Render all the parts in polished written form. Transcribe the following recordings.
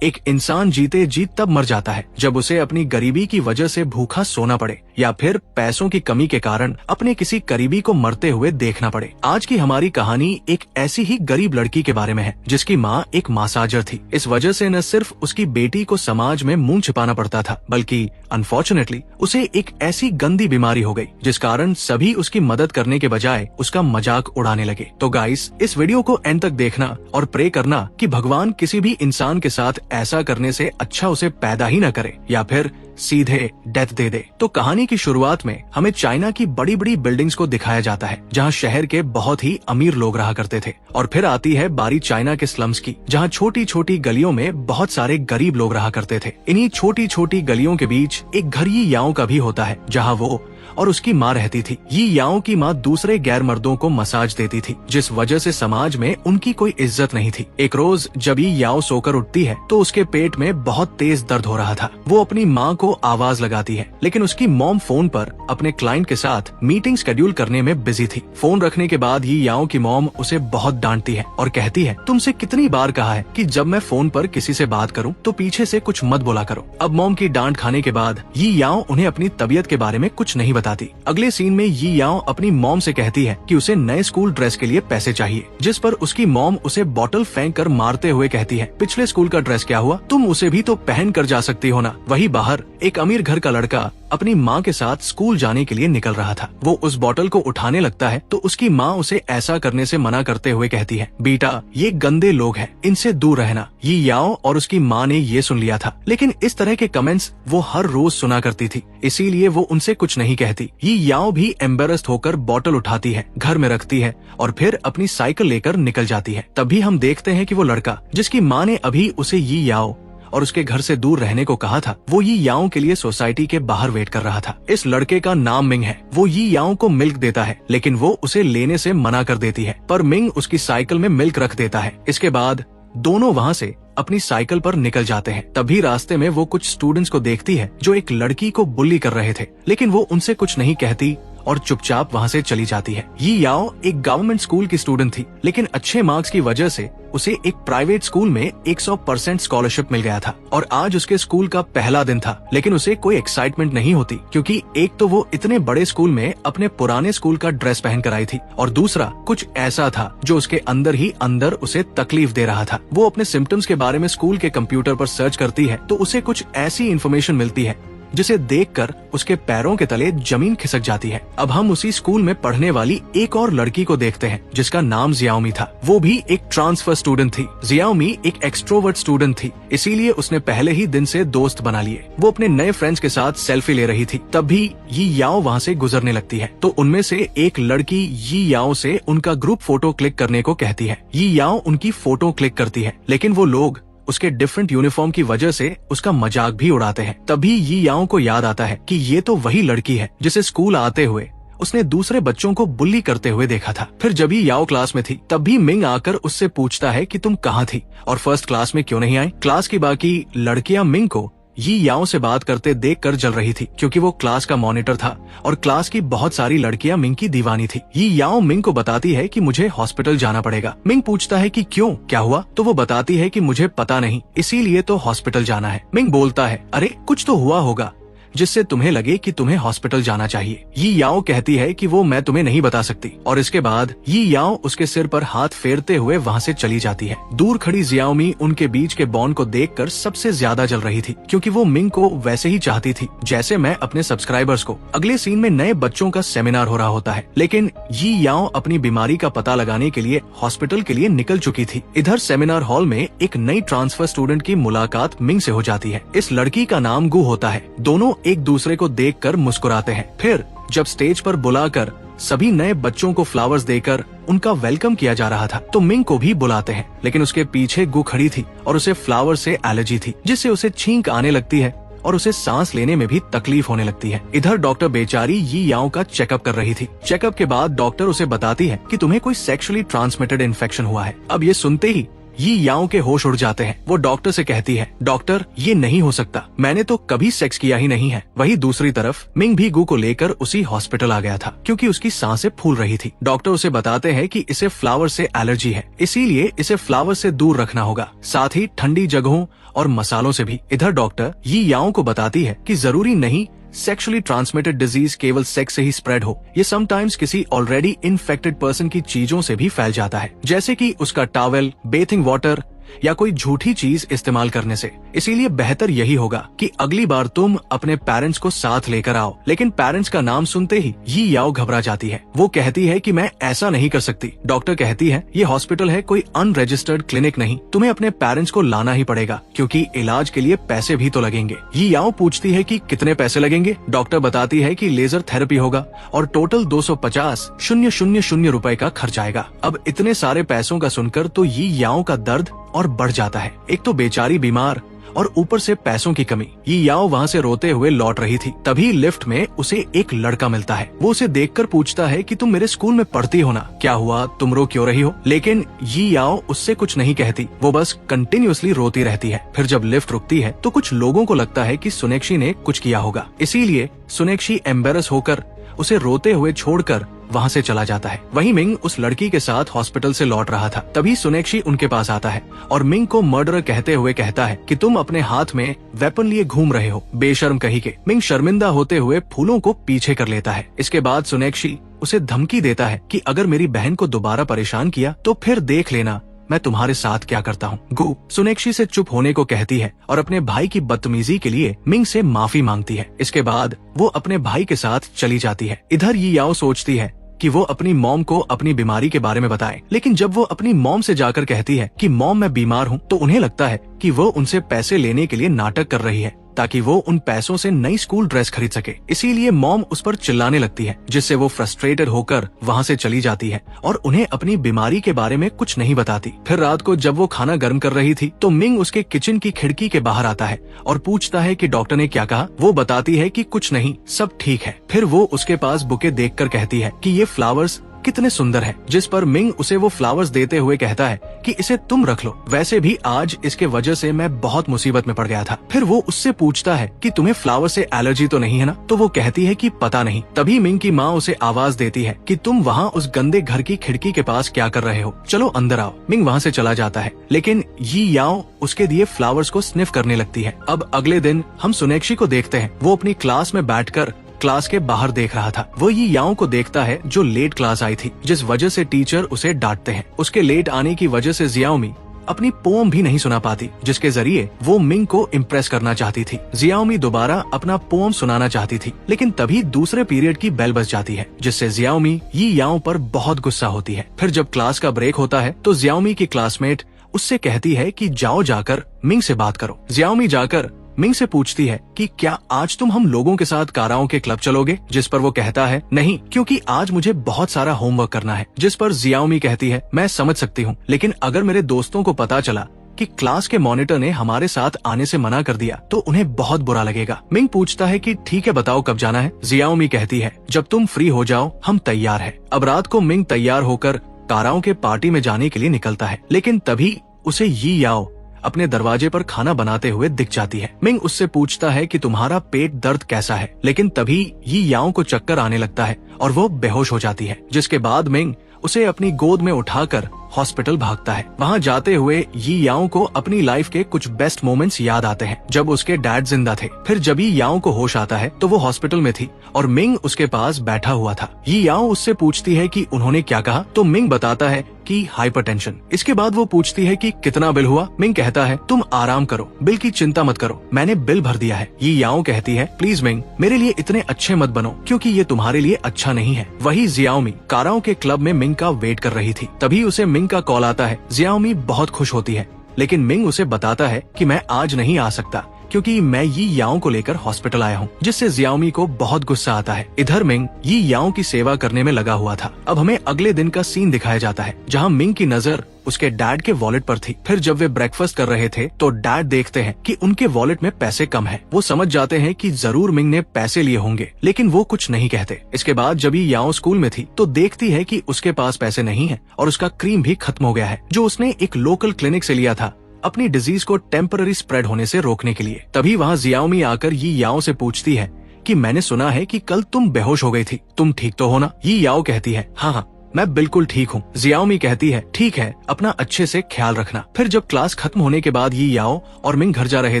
एक इंसान जीते जी तब मर जाता है जब उसे अपनी गरीबी की वजह से भूखा सोना पड़े या फिर पैसों की कमी के कारण अपने किसी करीबी को मरते हुए देखना पड़े। आज की हमारी कहानी एक ऐसी ही गरीब लड़की के बारे में है जिसकी माँ एक मासाजर थी। इस वजह से न सिर्फ उसकी बेटी को समाज में मुंह छिपाना पड़ता था, बल्कि अनफॉर्चुनेटली उसे एक ऐसी गंदी बीमारी हो गई जिस कारण सभी उसकी मदद करने के बजाय उसका मजाक उड़ाने लगे। तो गाइस, इस वीडियो को एंड तक देखना और प्रे करना कि भगवान किसी भी इंसान के साथ ऐसा करने से अच्छा उसे पैदा ही न करे या फिर सीधे डेथ दे दे। तो कहानी की शुरुआत में हमें चाइना की बड़ी बड़ी बिल्डिंग्स को दिखाया जाता है जहां शहर के बहुत ही अमीर लोग रहा करते थे, और फिर आती है बारी चाइना के स्लम्स की जहां छोटी छोटी गलियों में बहुत सारे गरीब लोग रहा करते थे। इन्हीं छोटी छोटी गलियों के बीच एक घर यी याओ का भी होता है जहां वो और उसकी माँ रहती थी। यी याओ की माँ दूसरे गैर मर्दों को मसाज देती थी जिस वजह से समाज में उनकी कोई इज्जत नहीं थी। एक रोज जब यी याओ सोकर उठती है तो उसके पेट में बहुत तेज दर्द हो रहा था। वो अपनी माँ को आवाज लगाती है, लेकिन उसकी मॉम फोन पर अपने क्लाइंट के साथ मीटिंग शेड्यूल करने में बिजी थी। फोन रखने के बाद यी याओ की मॉम उसे बहुत डांटती है और कहती है, तुमसे कितनी बार कहा है कि जब मैं फोन पर किसी से बात करूं तो पीछे से कुछ मत बोला करो। अब मॉम की डांट खाने के बाद यी याओ उन्हें अपनी तबीयत के बारे में कुछ नहीं बताती। अगले सीन में यी याओ अपनी मॉम से कहती है कि उसे नए स्कूल ड्रेस के लिए पैसे चाहिए, जिस पर उसकी मॉम उसे बॉटल फेंक कर मारते हुए कहती है, पिछले स्कूल का ड्रेस क्या हुआ, तुम उसे भी तो पहन कर जा सकती हो ना। वहीं बाहर एक अमीर घर का लड़का अपनी माँ के साथ स्कूल जाने के लिए निकल रहा था। वो उस बॉटल को उठाने लगता है तो उसकी माँ उसे ऐसा करने से मना करते हुए कहती है, बेटा ये गंदे लोग हैं, इनसे दूर रहना। यी याओ और उसकी माँ ने ये सुन लिया था, लेकिन इस तरह के कमेंट्स वो हर रोज सुना करती थी, इसीलिए वो उनसे कुछ नहीं कहती। यी याओ भी एम्बेरस्ड होकर बॉटल उठाती है, घर में रखती है और फिर अपनी साइकिल लेकर निकल जाती है। तभी हम देखते हैं कि वो लड़का जिसकी माँ ने अभी उसे यी याओ और उसके घर से दूर रहने को कहा था, वो यी याओ के लिए सोसाइटी के बाहर वेट कर रहा था। इस लड़के का नाम मिंग है। वो यी याओ को मिल्क देता है, लेकिन वो उसे लेने से मना कर देती है, पर मिंग उसकी साइकिल में मिल्क रख देता है। इसके बाद दोनों वहाँ से अपनी साइकिल पर निकल जाते हैं। तभी रास्ते में वो कुछ स्टूडेंट्स को देखती है जो एक लड़की को बुली कर रहे थे, लेकिन वो उनसे कुछ नहीं कहती और चुपचाप वहाँ से चली जाती है। यी याओ एक गवर्नमेंट स्कूल की स्टूडेंट थी, लेकिन अच्छे मार्क्स की वजह से उसे एक प्राइवेट स्कूल में 100% स्कॉलरशिप मिल गया था और आज उसके स्कूल का पहला दिन था। लेकिन उसे कोई एक्साइटमेंट नहीं होती, क्योंकि एक तो वो इतने बड़े स्कूल में अपने पुराने स्कूल का ड्रेस पहन कर आई थी और दूसरा कुछ ऐसा था जो उसके अंदर ही अंदर उसे तकलीफ दे रहा था। वो अपने सिम्टम्स के बारे में स्कूल के कंप्यूटर पर सर्च करती है तो उसे कुछ ऐसी इन्फॉर्मेशन मिलती है जिसे देखकर उसके पैरों के तले जमीन खिसक जाती है। अब हम उसी स्कूल में पढ़ने वाली एक और लड़की को देखते हैं जिसका नाम जियाओमी था। वो भी एक ट्रांसफर स्टूडेंट थी। जियाओमी एक एक्सट्रोवर्ट स्टूडेंट थी, इसीलिए उसने पहले ही दिन से दोस्त बना लिए। वो अपने नए फ्रेंड्स के साथ सेल्फी ले रही थी, तभी यी याओ वहाँ से गुजरने लगती है तो उनमें से एक लड़की यी याओ से उनका ग्रुप फोटो क्लिक करने को कहती है। यी याओ उनकी फोटो क्लिक करती है, लेकिन वो लोग उसके डिफरेंट यूनिफॉर्म की वजह से उसका मजाक भी उड़ाते हैं। तभी यी याओ को याद आता है कि ये तो वही लड़की है जिसे स्कूल आते हुए उसने दूसरे बच्चों को बुली करते हुए देखा था। फिर जब ही याओ क्लास में थी तभी मिंग आकर उससे पूछता है कि तुम कहाँ थी और फर्स्ट क्लास में क्यों नहीं आई। क्लास की बाकी लड़कियां मिंग को यी याओ से बात करते देखकर जल रही थी, क्योंकि वो क्लास का मॉनिटर था और क्लास की बहुत सारी लड़कियां मिंग की दीवानी थी। यी याओ मिंग को बताती है कि मुझे हॉस्पिटल जाना पड़ेगा। मिंग पूछता है कि क्यों, क्या हुआ, तो वो बताती है कि मुझे पता नहीं, इसीलिए तो हॉस्पिटल जाना है। मिंग बोलता है, अरे कुछ तो हुआ होगा जिससे तुम्हें लगे कि तुम्हें हॉस्पिटल जाना चाहिए। यी याओ कहती है कि वो मैं तुम्हें नहीं बता सकती और इसके बाद यी याओ उसके सिर पर हाथ फेरते हुए वहाँ से चली जाती है। दूर खड़ी जियाओमी उनके बीच के बॉन्ड को देखकर सबसे ज्यादा जल रही थी, क्योंकि वो मिंग को वैसे ही चाहती थी जैसे मैं अपने सब्सक्राइबर्स को। अगले सीन में नए बच्चों का सेमिनार हो रहा होता है, लेकिन यी याओ अपनी बीमारी का पता लगाने के लिए हॉस्पिटल के लिए निकल चुकी थी। इधर सेमिनार हॉल में एक नई ट्रांसफर स्टूडेंट की मुलाकात मिंग से हो जाती है। इस लड़की का नाम गु होता है। दोनों एक दूसरे को देखकर मुस्कुराते हैं। फिर जब स्टेज पर बुलाकर सभी नए बच्चों को फ्लावर्स देकर उनका वेलकम किया जा रहा था तो मिंग को भी बुलाते हैं, लेकिन उसके पीछे गु खड़ी थी और उसे फ्लावर से एलर्जी थी, जिससे उसे छींक आने लगती है और उसे सांस लेने में भी तकलीफ होने लगती है। इधर डॉक्टर बेचारी यी याओ का चेकअप कर रही थी। चेकअप के बाद डॉक्टर उसे बताती है कि तुम्हें कोई सेक्सुअली ट्रांसमिटेड इन्फेक्शन हुआ है। अब ये सुनते ही यी याओ के होश उड़ जाते हैं। वो डॉक्टर से कहती है, डॉक्टर ये नहीं हो सकता, मैंने तो कभी सेक्स किया ही नहीं है। वही दूसरी तरफ मिंग भी गु को लेकर उसी हॉस्पिटल आ गया था क्योंकि उसकी सांसें फूल रही थी। डॉक्टर उसे बताते हैं कि इसे फ्लावर से एलर्जी है, इसीलिए इसे फ्लावर से दूर रखना होगा, साथ ही ठंडी जगहों और मसालों से भी। इधर डॉक्टर यी याओ को बताती है कि जरूरी नहीं सेक्सुअली ट्रांसमिटेड डिजीज केवल सेक्स से ही स्प्रेड हो, ये समटाइम्स किसी ऑलरेडी इन्फेक्टेड पर्सन की चीजों से भी फैल जाता है, जैसे कि उसका टॉवेल, बेथिंग वाटर या कोई झूठी चीज इस्तेमाल करने से। इसीलिए बेहतर यही होगा कि अगली बार तुम अपने पेरेंट्स को साथ लेकर आओ। लेकिन पेरेंट्स का नाम सुनते ही यी याओ घबरा जाती है। वो कहती है कि मैं ऐसा नहीं कर सकती। डॉक्टर कहती है, ये हॉस्पिटल है, कोई अनरजिस्टर्ड क्लिनिक नहीं, तुम्हें अपने पेरेंट्स को लाना ही पड़ेगा क्योंकि इलाज के लिए पैसे भी तो लगेंगे। यी याओ पूछती है कि कितने पैसे लगेंगे। डॉक्टर बताती है कि लेजर थेरेपी होगा और टोटल 250,000 रुपए का खर्च आएगा। अब इतने सारे पैसों का सुनकर तो यी याओ का दर्द और बढ़ जाता है। एक तो बेचारी बीमार और ऊपर से पैसों की कमी। यी याओ वहाँ से रोते हुए लौट रही थी, तभी लिफ्ट में उसे एक लड़का मिलता है। वो उसे देखकर पूछता है कि तुम मेरे स्कूल में पढ़ती हो ना, क्या हुआ, तुम रो क्यों रही हो? लेकिन यी याओ उससे कुछ नहीं कहती, वो बस कंटिन्यूअसली रोती रहती है। फिर जब लिफ्ट रुकती है तो कुछ लोगों को लगता है कि सोनेक्षी ने कुछ किया होगा, इसीलिए सोनेक्षी एम्बेरस होकर उसे रोते हुए छोड़कर वहाँ से चला जाता है। वहीं मिंग उस लड़की के साथ हॉस्पिटल से लौट रहा था, तभी सोनेक्षी उनके पास आता है और मिंग को मर्डरर कहते हुए कहता है कि तुम अपने हाथ में वेपन लिए घूम रहे हो, बेशर्म कहीं के। मिंग शर्मिंदा होते हुए फूलों को पीछे कर लेता है। इसके बाद सोनेक्षी उसे धमकी देता है कि अगर मेरी बहन को दोबारा परेशान किया तो फिर देख लेना मैं तुम्हारे साथ क्या करता हूँ। गु सोनेक्षी से चुप होने को कहती है और अपने भाई की बदतमीजी के लिए मिंग से माफी मांगती है। इसके बाद वो अपने भाई के साथ चली जाती है। इधर यी याओ सोचती है कि वो अपनी मॉम को अपनी बीमारी के बारे में बताए, लेकिन जब वो अपनी मॉम से जाकर कहती है कि मॉम मैं बीमार हूँ, तो उन्हें लगता है कि वो उनसे पैसे लेने के लिए नाटक कर रही है ताकि वो उन पैसों से नई स्कूल ड्रेस खरीद सके। इसीलिए मॉम उस पर चिल्लाने लगती है, जिससे वो फ्रस्ट्रेटेड होकर वहाँ से चली जाती है और उन्हें अपनी बीमारी के बारे में कुछ नहीं बताती। फिर रात को जब वो खाना गर्म कर रही थी तो मिंग उसके किचन की खिड़की के बाहर आता है और पूछता है कि डॉक्टर ने क्या कहा। वो बताती है कि कुछ नहीं, सब ठीक है। फिर वो उसके पास बुके देखकर कहती है कि ये फ्लावर्स कितने सुंदर है, जिस पर मिंग उसे वो फ्लावर्स देते हुए कहता है कि इसे तुम रख लो, वैसे भी आज इसके वजह से मैं बहुत मुसीबत में पड़ गया था। फिर वो उससे पूछता है कि तुम्हें फ्लावर से एलर्जी तो नहीं है ना? तो वो कहती है कि पता नहीं। तभी मिंग की माँ उसे आवाज देती है कि तुम वहाँ उस गंदे घर की खिड़की के पास क्या कर रहे हो, चलो अंदर आओ। मिंग वहाँ से चला जाता है, लेकिन यी याओ उसके दिए फ्लावर्स को स्निफ करने लगती है। अब अगले दिन हम सोनेक्षी को देखते हैं, वो अपनी क्लास में बैठकर क्लास के बाहर देख रहा था। वो यी याओ को देखता है जो लेट क्लास आई थी, जिस वजह से टीचर उसे डांटते हैं। उसके लेट आने की वजह से जियाओमी अपनी पोम भी नहीं सुना पाती, जिसके जरिए वो मिंग को इम्प्रेस करना चाहती थी। जियाओमी दोबारा अपना पोम सुनाना चाहती थी, लेकिन तभी दूसरे पीरियड की बेल बज जाती है, जिससे जियाओमी यी याओ पर बहुत गुस्सा होती है। फिर जब क्लास का ब्रेक होता है तो जियाओमी की क्लासमेट उससे कहती है कि जाओ जाकर मिंग से बात करो। जियाओमी जाकर मिंग से पूछती है कि क्या आज तुम हम लोगों के साथ काराओं के क्लब चलोगे, जिस पर वो कहता है नहीं, क्योंकि आज मुझे बहुत सारा होमवर्क करना है। जिस पर जियाओमी कहती है मैं समझ सकती हूँ, लेकिन अगर मेरे दोस्तों को पता चला कि क्लास के मॉनिटर ने हमारे साथ आने से मना कर दिया तो उन्हें बहुत बुरा लगेगा। मिंग पूछता है कि ठीक है बताओ कब जाना है। जियाओमी कहती है जब तुम फ्री हो जाओ हम तैयार है। अब रात को मिंग तैयार होकर काराओं के पार्टी में जाने के लिए निकलता है, लेकिन तभी उसे यी याओ अपने दरवाजे पर खाना बनाते हुए दिख जाती है। मिंग उससे पूछता है कि तुम्हारा पेट दर्द कैसा है, लेकिन तभी यी याओ को चक्कर आने लगता है और वो बेहोश हो जाती है, जिसके बाद मिंग उसे अपनी गोद में उठाकर हॉस्पिटल भागता है। वहाँ जाते हुए यी याओ को अपनी लाइफ के कुछ बेस्ट मोमेंट्स याद आते हैं जब उसके डैड जिंदा थे। फिर जब यी याओ को होश आता है तो वो हॉस्पिटल में थी और मिंग उसके पास बैठा हुआ था। यी याओ उससे पूछती है कि उन्होंने क्या कहा, तो मिंग बताता है कि हाइपरटेंशन। इसके बाद वो पूछती है कि कितना बिल हुआ। मिंग कहता है तुम आराम करो, बिल की चिंता मत करो, मैंने बिल भर दिया है। यी याओ कहती है प्लीज मिंग मेरे लिए इतने अच्छे मत बनो, क्योंकि ये तुम्हारे लिए अच्छा नहीं है। वही जियाओमी काराओं के क्लब में मिंग का वेट कर रही थी, तभी उसे मिंग का कॉल आता है। जियाओमी बहुत खुश होती है, लेकिन मिंग उसे बताता है कि मैं आज नहीं आ सकता क्योंकि मैं यी याओ को लेकर हॉस्पिटल आया हूँ, जिससे जियाओमी को बहुत गुस्सा आता है। इधर मिंग यी याओ की सेवा करने में लगा हुआ था। अब हमें अगले दिन का सीन दिखाया जाता है, जहाँ मिंग की नजर उसके डैड के वॉलेट पर थी। फिर जब वे ब्रेकफास्ट कर रहे थे तो डैड देखते हैं कि उनके वॉलेट में पैसे कम हैं। वो समझ जाते हैं कि जरूर मिंग ने पैसे लिए होंगे, लेकिन वो कुछ नहीं कहते। इसके बाद जब ये याओ स्कूल में थी तो देखती है कि उसके पास पैसे नहीं है और उसका क्रीम भी खत्म हो गया है, जो उसने एक लोकल क्लिनिक से लिया था अपनी डिजीज को टेम्पररी स्प्रेड होने से रोकने के लिए। तभी वहाँ जियाओमी आकर यी याओ से पूछती है कि मैंने सुना है कि कल तुम बेहोश हो गई थी, तुम ठीक तो हो ना? यी याओ कहती है हाँ, मैं बिल्कुल ठीक हूँ। जियाओमी कहती है ठीक है, अपना अच्छे से ख्याल रखना। फिर जब क्लास खत्म होने के बाद यी याओ और मिंग घर जा रहे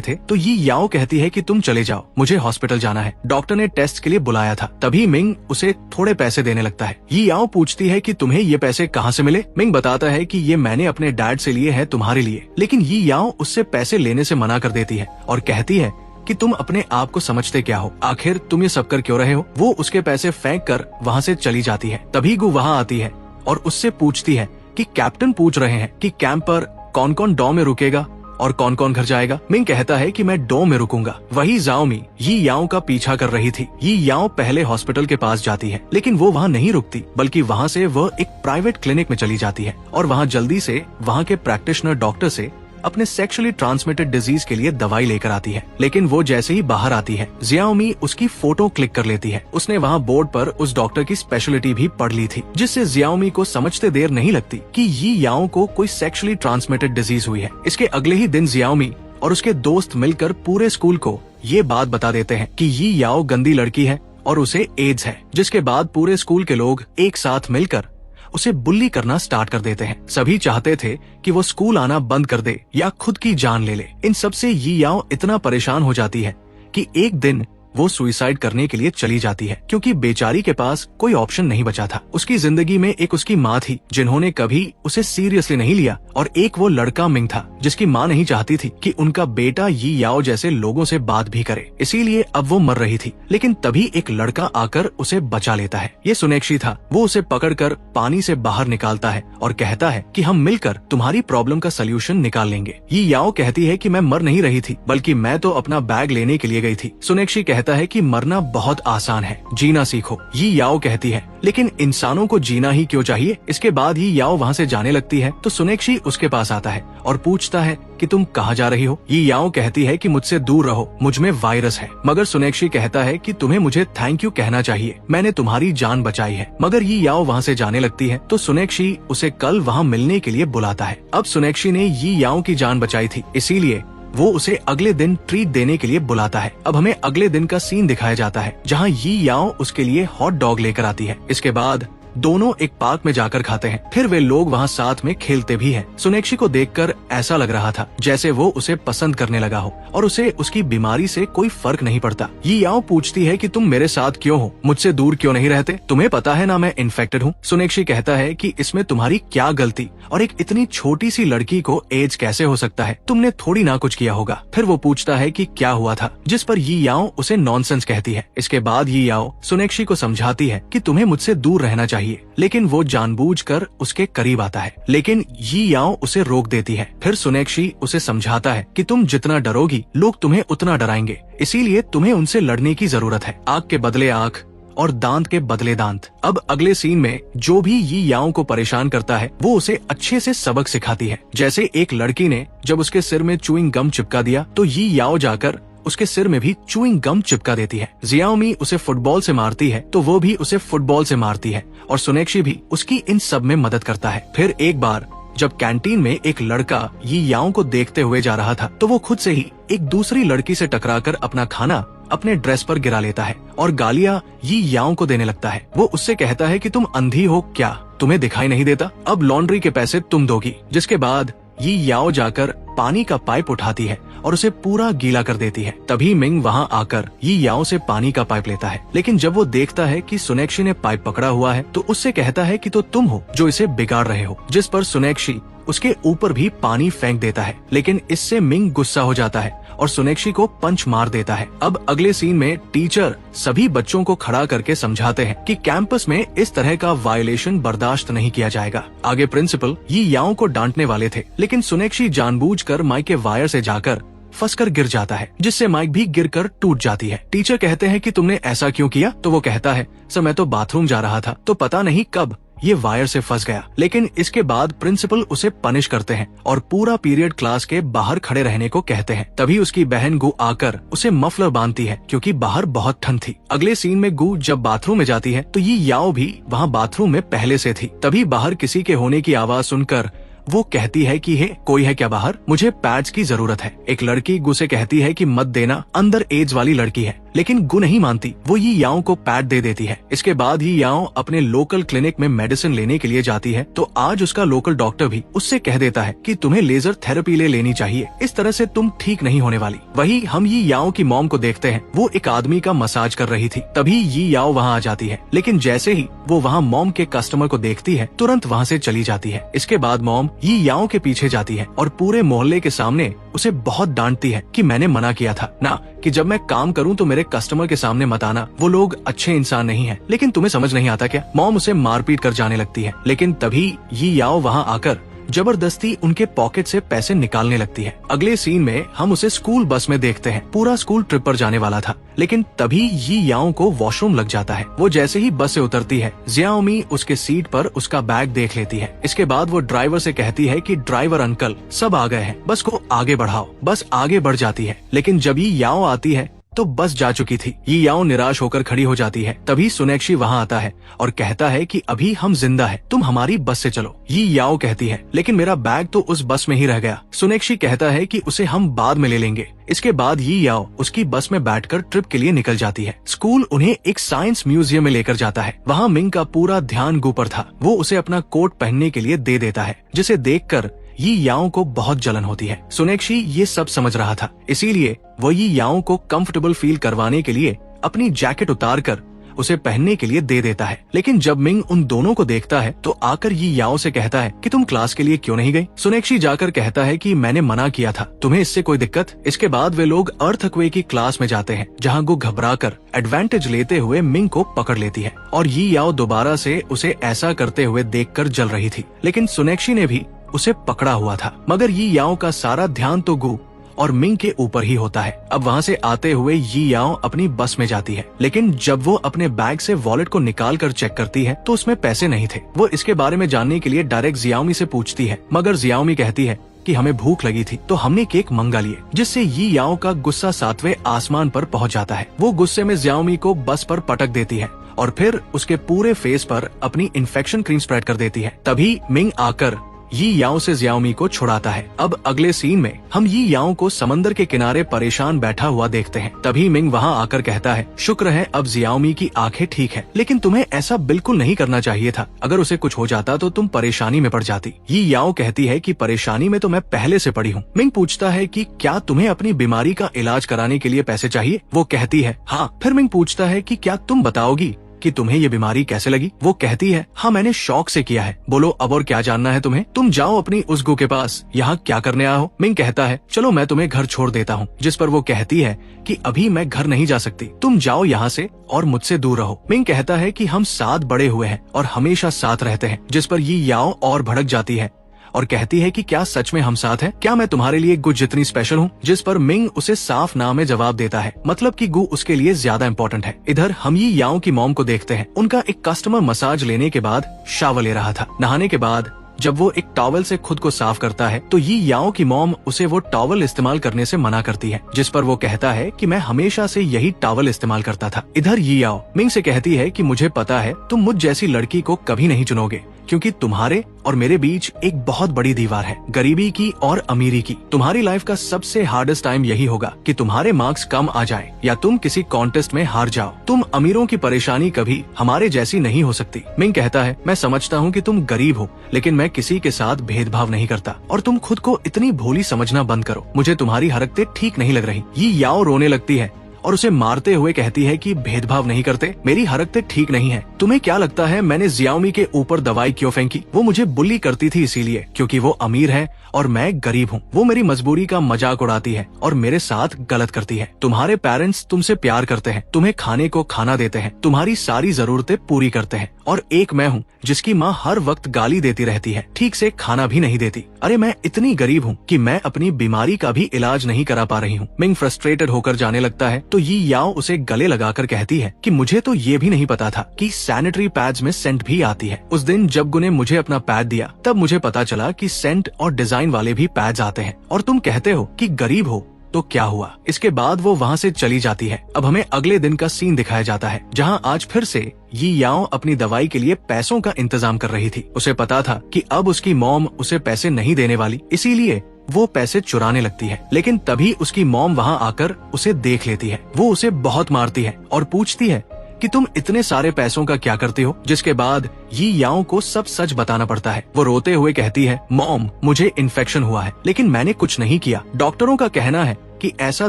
थे तो यी याओ कहती है कि तुम चले जाओ, मुझे हॉस्पिटल जाना है, डॉक्टर ने टेस्ट के लिए बुलाया था। तभी मिंग उसे थोड़े पैसे देने लगता है। यी याओ पूछती है कि तुम्हें ये पैसे कहाँ से मिले? मिंग बताता है कि ये मैंने अपने डैड से लिए हैं तुम्हारे लिए, लेकिन यी याओ उससे पैसे लेने से मना कर देती है और कहती है कि तुम अपने आप को समझते क्या हो, आखिर तुम ये सब कर क्यों रहे हो? वो उसके पैसे फेंक कर वहाँ से चली जाती है। तभी गु वहाँ आती है और उससे पूछती है कि कैप्टन पूछ रहे हैं कि कैंप पर कौन कौन डॉ में रुकेगा और कौन कौन घर जाएगा। मिंग कहता है कि मैं डॉ में रुकूंगा। वही जियाओमी यी याओ का पीछा कर रही थी। यी याओ पहले हॉस्पिटल के पास जाती है, लेकिन वो वहाँ नहीं रुकती, बल्कि वहाँ से वह एक प्राइवेट क्लिनिक में चली जाती है और वहाँ जल्दी से वहाँ के प्रैक्टिशनर डॉक्टर से अपने सेक्सुअली ट्रांसमिटेड डिजीज के लिए दवाई लेकर आती है। लेकिन वो जैसे ही बाहर आती है, जियाओमी उसकी फोटो क्लिक कर लेती है। उसने वहाँ बोर्ड पर उस डॉक्टर की स्पेशलिटी भी पढ़ ली थी, जिससे जियाओमी को समझते देर नहीं लगती कि यी याओ को कोई सेक्सुअली ट्रांसमिटेड डिजीज हुई है। इसके अगले ही दिन जियाओमी और उसके दोस्त मिलकर पूरे स्कूल को ये बात बता देते हैं कि यी याओ गंदी लड़की है और उसे एड्स है, जिसके बाद पूरे स्कूल के लोग एक साथ मिलकर उसे बुल्ली करना स्टार्ट कर देते हैं। सभी चाहते थे कि वो स्कूल आना बंद कर दे या खुद की जान ले ले। इन सब से यी याओ इतना परेशान हो जाती है कि एक दिन वो सुसाइड करने के लिए चली जाती है, क्योंकि बेचारी के पास कोई ऑप्शन नहीं बचा था। उसकी जिंदगी में एक उसकी माँ थी जिन्होंने कभी उसे सीरियसली नहीं लिया, और एक वो लड़का मिंग था जिसकी माँ नहीं चाहती थी कि उनका बेटा यी याओ जैसे लोगों से बात भी करे, इसीलिए अब वो मर रही थी। लेकिन तभी एक लड़का आकर उसे बचा लेता है। ये सुनेक्षी था। वो उसे पकड़कर पानी से बाहर निकालता है और कहता है कि हम मिलकर तुम्हारी प्रॉब्लम का सलूशन निकाल लेंगे। यी याओ कहती है कि मैं मर नहीं रही थी, बल्कि मैं तो अपना बैग लेने के लिए गई थी। सुनेक्षी कहता है कि मरना बहुत आसान है, जीना सीखो। यी याओ कहती है लेकिन इंसानों को जीना ही क्यों चाहिए? इसके बाद ही याओ वहाँ से जाने लगती है तो सुनेक्षी उसके पास आता है और पूछता है कि तुम कहाँ जा रही हो? यी याओ कहती है कि मुझसे दूर रहो, मुझ में वायरस है। मगर सुनेक्षी कहता है कि तुम्हें मुझे थैंक यू कहना चाहिए, मैंने तुम्हारी जान बचाई है। मगर यी याओ वहाँ से जाने लगती है तो सुनेक्षी उसे कल वहाँ मिलने के लिए बुलाता है। अब सुनेक्षी ने यी याओ की जान बचाई थी, इसीलिए वो उसे अगले दिन ट्रीट देने के लिए बुलाता है। अब हमें अगले दिन का सीन दिखाया जाता है, जहाँ यी याओ उसके लिए हॉट डॉग लेकर आती है। इसके बाद दोनों एक पार्क में जाकर खाते हैं। फिर वे लोग वहाँ साथ में खेलते भी हैं। सुनेक्षी को देखकर ऐसा लग रहा था जैसे वो उसे पसंद करने लगा हो और उसे उसकी बीमारी से कोई फर्क नहीं पड़ता। यी याओ पूछती है कि तुम मेरे साथ क्यों हो, मुझसे दूर क्यों नहीं रहते? तुम्हें पता है ना मैं इन्फेक्टेड हूँ। सुनेक्षी कहता है कि इसमें तुम्हारी क्या गलती, और एक इतनी छोटी सी लड़की को एड्स कैसे हो सकता है? तुमने थोड़ी ना कुछ किया होगा। फिर वो पूछता है कि क्या हुआ था, जिस पर यी याओ उसे नॉनसेंस कहती है। इसके बाद यी याओ सुनेक्षी को समझाती है कि तुम्हें मुझसे दूर रहना चाहिए, लेकिन वो जानबूझकर उसके करीब आता है, लेकिन यी याओ उसे रोक देती है। फिर सुनेक्षी उसे समझाता है कि तुम जितना डरोगी लोग तुम्हें उतना डराएंगे, इसीलिए तुम्हें उनसे लड़ने की जरूरत है। आँख के बदले आँख और दांत के बदले दांत। अब अगले सीन में जो भी यी याओ को परेशान करता है वो उसे अच्छे से सबक सिखाती है। जैसे एक लड़की ने जब उसके सिर में च्युइंग गम चिपका दिया तो यी याओ जाकर उसके सिर में भी च्युइंग गम चिपका देती है। जियाओमी उसे फुटबॉल से मारती है तो वो भी उसे फुटबॉल से मारती है, और सुनेक्षी भी उसकी इन सब में मदद करता है। फिर एक बार जब कैंटीन में एक लड़का यी याओ को देखते हुए जा रहा था तो वो खुद से ही एक दूसरी लड़की से टकराकर अपना खाना अपने ड्रेस पर गिरा लेता है और गालियां यी याओ को देने लगता है। वो उससे कहता है कि तुम अंधी हो क्या, तुम्हें दिखाई नहीं देता? अब लॉन्ड्री के पैसे तुम दोगी। जिसके बाद यी याओ जाकर पानी का पाइप उठाती है और उसे पूरा गीला कर देती है। तभी मिंग वहाँ आकर यी याओ से पानी का पाइप लेता है, लेकिन जब वो देखता है कि सुनेक्षी ने पाइप पकड़ा हुआ है तो उससे कहता है कि तो तुम हो जो इसे बिगाड़ रहे हो, जिस पर सुनेक्षी उसके ऊपर भी पानी फेंक देता है। लेकिन इससे मिंग गुस्सा हो जाता है और सुनेक्षी को पंच मार देता है। अब अगले सीन में टीचर सभी बच्चों को खड़ा करके समझाते हैं कि कैंपस में इस तरह का वायलेशन बर्दाश्त नहीं किया जाएगा। आगे प्रिंसिपल यी याओ को डांटने वाले थे, लेकिन सुनेक्षी जानबूझकर माइक के वायर से जाकर फंसकर गिर जाता है, जिससे माइक भी गिरकर टूट जाती है। टीचर कहते हैं कि तुमने ऐसा क्यों किया? तो वो कहता है, सर मैं तो बाथरूम जा रहा था, तो पता नहीं कब ये वायर से फंस गया। लेकिन इसके बाद प्रिंसिपल उसे पनिश करते हैं और पूरा पीरियड क्लास के बाहर खड़े रहने को कहते हैं। तभी उसकी बहन गु आकर उसे मफलर बांधती है क्योंकि बाहर बहुत ठंड थी। अगले सीन में गु जब बाथरूम में जाती है तो ये याओ भी वहाँ बाथरूम में पहले से थी। तभी बाहर किसी के होने की आवाज सुनकर वो कहती है कि कोई है क्या बाहर? मुझे पैड्स की जरूरत है। एक लड़की गु से कहती है कि मत देना, अंदर एड्स वाली लड़की है। लेकिन गु नहीं मानती, वो ये याओ को पैड दे देती है। इसके बाद ही याओ अपने लोकल क्लिनिक में मेडिसिन लेने के लिए जाती है तो आज उसका लोकल डॉक्टर भी उससे कह देता है कि तुम्हें लेजर थेरेपी ले लेनी चाहिए, इस तरह से तुम ठीक नहीं होने वाली। वही हम ये याओ की मॉम को देखते हैं, वो एक आदमी का मसाज कर रही थी। तभी ये याओ वहाँ आ जाती है, लेकिन जैसे ही वो वहाँ मॉम के कस्टमर को देखती है तुरंत वहाँ से चली जाती है। इसके बाद मॉम ये याओ के पीछे जाती है और पूरे मोहल्ले के सामने उसे बहुत डांटती है कि मैंने मना किया था ना कि जब मैं काम करूं तो मेरे कस्टमर के सामने मत आना, वो लोग अच्छे इंसान नहीं हैं। लेकिन तुम्हें समझ नहीं आता क्या? मॉम उसे मारपीट कर जाने लगती है। लेकिन तभी ये याओ वहाँ आकर जबरदस्ती उनके पॉकेट से पैसे निकालने लगती है। अगले सीन में हम उसे स्कूल बस में देखते हैं। पूरा स्कूल ट्रिप पर जाने वाला था, लेकिन तभी ये याओ को वॉशरूम लग जाता है। वो जैसे ही बस से उतरती है, जियाओमी उसके सीट पर उसका बैग देख लेती है। इसके बाद वो ड्राइवर से कहती है कि ड्राइवर अंकल सब आ गए हैं, बस को आगे बढ़ाओ। बस आगे बढ़ जाती है, लेकिन जब ये याओ आती है तो बस जा चुकी थी। ये याओ निराश होकर खड़ी हो जाती है। तभी सुनेक्षी वहाँ आता है और कहता है कि अभी हम जिंदा है, तुम हमारी बस से चलो। ये याओ कहती है, लेकिन मेरा बैग तो उस बस में ही रह गया। सुनेक्षी कहता है कि उसे हम बाद में ले लेंगे। इसके बाद ये याओ उसकी बस में बैठकर ट्रिप के लिए निकल जाती है। स्कूल उन्हें एक साइंस म्यूजियम में लेकर जाता है। वहाँ मिंग का पूरा ध्यान गु पर था। वो उसे अपना कोट पहनने के लिए दे देता है, जिसे देखकर ये याओ को बहुत जलन होती है। सुनेक्षी ये सब समझ रहा था, इसीलिए वो ये याओ को कंफर्टेबल फील करवाने के लिए अपनी जैकेट उतारकर उसे पहनने के लिए दे देता है। लेकिन जब मिंग उन दोनों को देखता है तो आकर ये याओ से कहता है कि तुम क्लास के लिए क्यों नहीं गई? सुनेक्षी जाकर कहता है कि मैंने मना किया था, तुम्हें इससे कोई दिक्कत? इसके बाद वे लोग अर्थक्वेक की क्लास में जाते हैं, जहाँ गु घबराकर एडवांटेज लेते हुए मिंग को पकड़ लेती है और ये याओ दोबारा से उसे ऐसा करते हुए देखकर जल रही थी। लेकिन सुनेक्षी ने भी उसे पकड़ा हुआ था, मगर ये याओ का सारा ध्यान तो गु और मिंग के ऊपर ही होता है। अब वहाँ से आते हुए ये याओ अपनी बस में जाती है, लेकिन जब वो अपने बैग से वॉलेट को निकाल कर चेक करती है तो उसमें पैसे नहीं थे। वो इसके बारे में जानने के लिए डायरेक्ट जियाओमी से पूछती है, मगर जियाओमी कहती है कि हमें भूख लगी थी तो हमने केक मंगा लिए, जिससे ये याओ का गुस्सा 7वें आसमान पर पहुँच जाता है। वो गुस्से में जियाओमी को बस पर पटक देती है और फिर उसके पूरे फेस पर अपनी इन्फेक्शन क्रीम स्प्रेड कर देती है। तभी मिंग आकर ये याओ से जियाओमी को छुड़ाता है। अब अगले सीन में हम ये याओ को समंदर के किनारे परेशान बैठा हुआ देखते हैं। तभी मिंग वहाँ आकर कहता है, शुक्र है अब जियाओमी की आंखें ठीक है, लेकिन तुम्हें ऐसा बिल्कुल नहीं करना चाहिए था। अगर उसे कुछ हो जाता तो तुम परेशानी में पड़ जाती। ये याओ कहती है कि परेशानी में तो मैं पहले से पड़ी हूँ। मिंग पूछता है कि क्या तुम्हें अपनी बीमारी का इलाज कराने के लिए पैसे चाहिए? वो कहती है हाँ। फिर मिंग पूछता है कि क्या तुम बताओगी कि तुम्हें ये बीमारी कैसे लगी? वो कहती है हाँ मैंने शौक से किया है। बोलो अब और क्या जानना है तुम्हें? तुम जाओ अपनी उस गु के पास, यहाँ क्या करने आए हो? मिंग कहता है चलो मैं तुम्हें घर छोड़ देता हूँ, जिस पर वो कहती है कि अभी मैं घर नहीं जा सकती, तुम जाओ यहाँ से और मुझसे दूर रहो। मिंग कहता है कि हम साथ बड़े हुए हैं और हमेशा साथ रहते हैं, जिस पर ये याओ और भड़क जाती है और कहती है कि क्या सच में हम साथ हैं? क्या मैं तुम्हारे लिए गु जितनी स्पेशल हूँ? जिस पर मिंग उसे साफ ना में जवाब देता है, मतलब कि गु उसके लिए ज्यादा इम्पोर्टेंट है। इधर हम ये याओ की मॉम को देखते हैं। उनका एक कस्टमर मसाज लेने के बाद शावर ले रहा था। नहाने के बाद जब वो एक टॉवल से खुद को साफ करता है तो ये याओ की मॉम उसे वो टॉवल इस्तेमाल करने से मना करती है, जिस पर वो कहता है कि मैं हमेशा से यही टॉवल इस्तेमाल करता था। इधर ये याओ मिंग से कहती है कि मुझे पता है तुम मुझ जैसी लड़की को कभी नहीं चुनोगे, क्योंकि तुम्हारे और मेरे बीच एक बहुत बड़ी दीवार है, गरीबी की और अमीरी की। तुम्हारी लाइफ का सबसे हार्डेस्ट टाइम यही होगा कि तुम्हारे मार्क्स कम आ जाए या तुम किसी कॉन्टेस्ट में हार जाओ। तुम अमीरों की परेशानी कभी हमारे जैसी नहीं हो सकती। मिंग कहता है मैं समझता हूँ कि तुम गरीब हो, लेकिन मैं किसी के साथ भेदभाव नहीं करता और तुम खुद को इतनी भोली समझना बंद करो। मुझे तुम्हारी हरकतें ठीक नहीं लग रही। ये याओ रोने लगती है और उसे मारते हुए कहती है कि भेदभाव नहीं करते, मेरी हरकतें ठीक नहीं है। तुम्हें क्या लगता है मैंने जियाओमी के ऊपर दवाई क्यों फेंकी? वो मुझे बुली करती थी इसीलिए, क्योंकि वो अमीर है और मैं गरीब हूँ। वो मेरी मजबूरी का मजाक उड़ाती है और मेरे साथ गलत करती है। तुम्हारे पेरेंट्स तुमसे प्यार करते हैं, तुम्हें खाने को खाना देते हैं, तुम्हारी सारी जरूरतें पूरी करते हैं, और एक मैं हूँ जिसकी माँ हर वक्त गाली देती रहती है, ठीक से खाना भी नहीं देती। अरे मैं इतनी गरीब हूँ कि मैं अपनी बीमारी का भी इलाज नहीं करा पा रही हूँ। मिंग फ्रस्ट्रेटेड होकर जाने लगता है तो यी याओ उसे गले लगाकर कहती है कि मुझे तो ये भी नहीं पता था कि सैनिटरी पैड्स में सेंट भी आती है। उस दिन जब गु ने मुझे अपना पैड दिया तब मुझे पता चला कि सेंट और डिजाइन वाले भी पैड्स आते हैं, और तुम कहते हो कि गरीब हो तो क्या हुआ। इसके बाद वो वहाँ से चली जाती है। अब हमें अगले दिन का सीन दिखाया जाता है जहाँ आज फिर से यी याओ अपनी दवाई के लिए पैसों का इंतजाम कर रही थी। उसे पता था कि अब उसकी मॉम उसे पैसे नहीं देने वाली, इसीलिए वो पैसे चुराने लगती है। लेकिन तभी उसकी मॉम वहाँ आकर उसे देख लेती है। वो उसे बहुत मारती है और पूछती है कि तुम इतने सारे पैसों का क्या करती हो, जिसके बाद यी याओ को सब सच बताना पड़ता है। वो रोते हुए कहती है, मॉम मुझे इन्फेक्शन हुआ है लेकिन मैंने कुछ नहीं किया। डॉक्टरों का कहना है कि ऐसा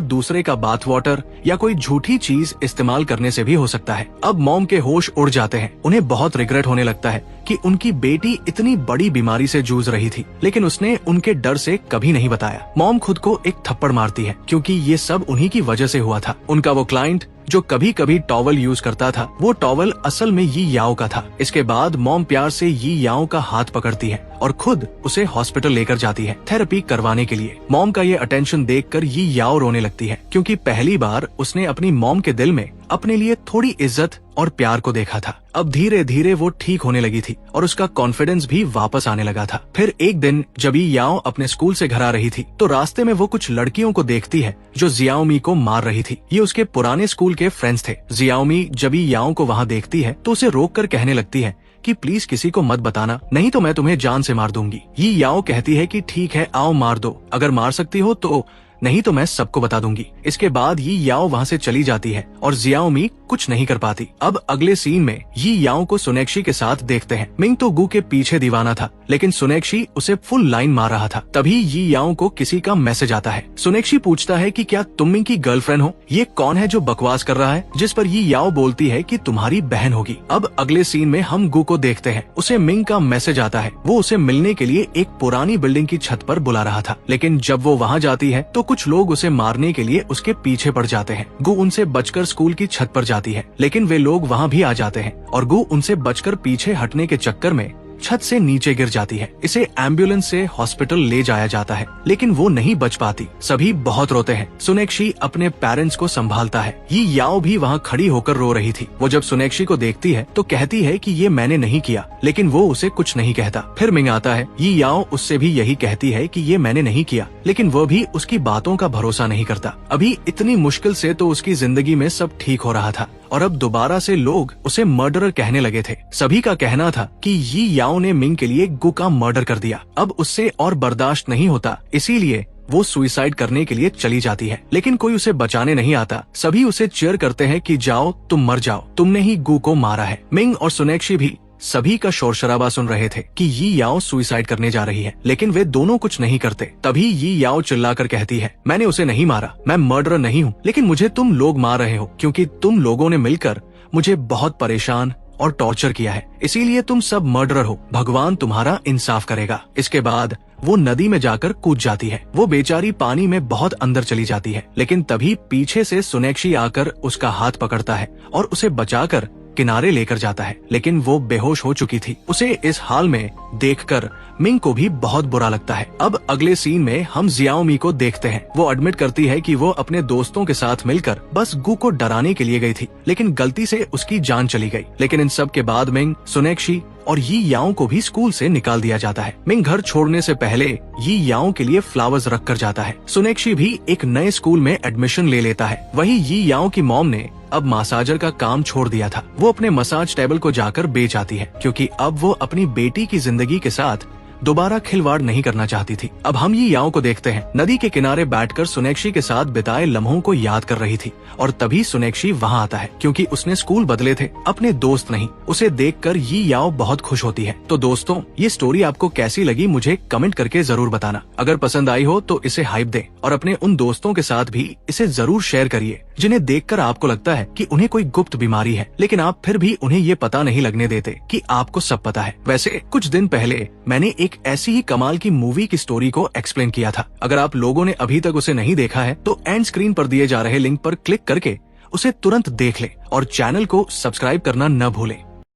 दूसरे का बाथ वाटर या कोई झूठी चीज इस्तेमाल करने से भी हो सकता है। अब मॉम के होश उड़ जाते हैं। उन्हें बहुत रिग्रेट होने लगता है कि उनकी बेटी इतनी बड़ी बीमारी से जूझ रही थी, लेकिन उसने उनके डर से कभी नहीं बताया। मॉम खुद को एक थप्पड़ मारती है क्योंकि ये सब उन्हीं की वजह से हुआ था। उनका वो क्लाइंट जो कभी कभी टॉवल यूज करता था, वो टॉवल असल में यी याओ का था। इसके बाद मॉम प्यार से यी याओ का हाथ पकड़ती है और खुद उसे हॉस्पिटल लेकर जाती है थेरेपी करवाने के लिए। मॉम का ये अटेंशन देखकर यी याओ रोने लगती है क्योंकि पहली बार उसने अपनी मॉम के दिल में अपने लिए थोड़ी इज्जत और प्यार को देखा था। अब धीरे धीरे वो ठीक होने लगी थी और उसका कॉन्फिडेंस भी वापस आने लगा था। फिर एक दिन जब यी याओ अपने स्कूल से घर आ रही थी तो रास्ते में वो कुछ लड़कियों को देखती है जो जियाओमी को मार रही थी। ये उसके पुराने स्कूल के फ्रेंड्स थे। जियाओमी जब यी याओ को वहाँ देखती है तो उसे रोक कर कहने लगती है कि प्लीज किसी को मत बताना, नहीं तो मैं तुम्हें जान से मार दूंगी। यी याओ कहती है कि ठीक है आओ मार दो, अगर मार सकती हो तो, नहीं तो मैं सबको बता दूंगी। इसके बाद यी याओ वहाँ से चली जाती है और जियाओमी कुछ नहीं कर पाती। अब अगले सीन में यी याओ को सुनेक्षी के साथ देखते हैं। मिंग तो गु के पीछे दीवाना था लेकिन सुनेक्षी उसे फुल लाइन मार रहा था। तभी यी याओ को किसी का मैसेज आता है। सुनेक्षी पूछता है कि क्या तुम मिंग की गर्लफ्रेंड हो? ये कौन है जो बकवास कर रहा है? जिस पर यी याओ बोलती है कि तुम्हारी बहन होगी। अब अगले सीन में हम गु को देखते हैं। उसे मिंग का मैसेज आता है। वो उसे मिलने के लिए एक पुरानी बिल्डिंग की छत पर बुला रहा था, लेकिन जब वो वहाँ जाती है तो कुछ लोग उसे मारने के लिए उसके पीछे पड़ जाते हैं। गु उनसे बचकर स्कूल की छत पर जाती है, लेकिन वे लोग वहाँ भी आ जाते हैं और गु उनसे बचकर पीछे हटने के चक्कर में छत से नीचे गिर जाती है। इसे एम्बुलेंस से हॉस्पिटल ले जाया जाता है, लेकिन वो नहीं बच पाती। सभी बहुत रोते हैं। सुनेक्षी अपने पेरेंट्स को संभालता है। यी याओ भी वहाँ खड़ी होकर रो रही थी। वो जब सुनेक्षी को देखती है तो कहती है कि ये मैंने नहीं किया, लेकिन वो उसे कुछ नहीं कहता। फिर मिंग आता है। यी याओ उससे भी यही कहती है कि ये मैंने नहीं किया, लेकिन वो भी उसकी बातों का भरोसा नहीं करता। अभी इतनी मुश्किल से तो उसकी जिंदगी में सब ठीक हो रहा था और अब दोबारा से लोग उसे मर्डरर कहने लगे थे। सभी का कहना था कि यी याओ ने मिंग के लिए गु का मर्डर कर दिया। अब उससे और बर्दाश्त नहीं होता, इसीलिए वो सुसाइड करने के लिए चली जाती है, लेकिन कोई उसे बचाने नहीं आता। सभी उसे चीयर करते हैं कि जाओ तुम मर जाओ, तुमने ही गु को मारा है। मिंग और सुनेक्षी भी सभी का शोर शराबा सुन रहे थे कि यी याओ सुसाइड करने जा रही है, लेकिन वे दोनों कुछ नहीं करते। तभी यी याओ चिल्लाकर कहती है, मैंने उसे नहीं मारा, मैं मर्डरर नहीं हूँ, लेकिन मुझे तुम लोग मार रहे हो क्योंकि तुम लोगों ने मिलकर मुझे बहुत परेशान और टॉर्चर किया है, इसीलिए तुम सब मर्डरर हो। भगवान तुम्हारा इंसाफ करेगा। इसके बाद वो नदी में जाकर कूद जाती है। वो बेचारी पानी में बहुत अंदर चली जाती है, लेकिन तभी पीछे से सुनेक्षी आकर उसका हाथ पकड़ता है और उसे बचाकर किनारे लेकर जाता है, लेकिन वो बेहोश हो चुकी थी। उसे इस हाल में देखकर मिंग को भी बहुत बुरा लगता है। अब अगले सीन में हम जियाओमी को देखते हैं। वो एडमिट करती है कि वो अपने दोस्तों के साथ मिलकर बस गु को डराने के लिए गई थी, लेकिन गलती से उसकी जान चली गई। लेकिन इन सब के बाद मिंग, सुनेक्षी और यी याओ को भी स्कूल से निकाल दिया जाता है। मिंग घर छोड़ने से पहले यी याओ के लिए फ्लावर्स रख कर जाता है। सुनेक्षी भी एक नए स्कूल में एडमिशन ले लेता है। वही यी याओ की मॉम ने अब मसाजर का काम छोड़ दिया था। वो अपने मसाज टेबल को जाकर बेच आती है क्योंकि अब वो अपनी बेटी की जिंदगी के साथ दोबारा खिलवाड़ नहीं करना चाहती थी। अब हम ये याओ को देखते हैं। नदी के किनारे बैठकर सोनेक्षी के साथ बिताए लम्हों को याद कर रही थी और तभी सोनेक्षी वहाँ आता है क्योंकि उसने स्कूल बदले थे, अपने दोस्त नहीं। उसे देखकर ये याओ बहुत खुश होती है। तो दोस्तों, ये स्टोरी आपको कैसी लगी मुझे कमेंट करके जरूर बताना। अगर पसंद आई हो तो इसे हाइप दें और अपने उन दोस्तों के साथ भी इसे जरूर शेयर करिए जिन्हें देखकर आपको लगता है कि उन्हें कोई गुप्त बीमारी है, लेकिन आप फिर भी उन्हें ये पता नहीं लगने देते कि आपको सब पता है। वैसे कुछ दिन पहले मैंने एक ऐसी ही कमाल की मूवी की स्टोरी को एक्सप्लेन किया था। अगर आप लोगों ने अभी तक उसे नहीं देखा है तो एंड स्क्रीन पर दिए जा रहे लिंक पर क्लिक करके उसे तुरंत देख लें और चैनल को सब्सक्राइब करना न भूलें।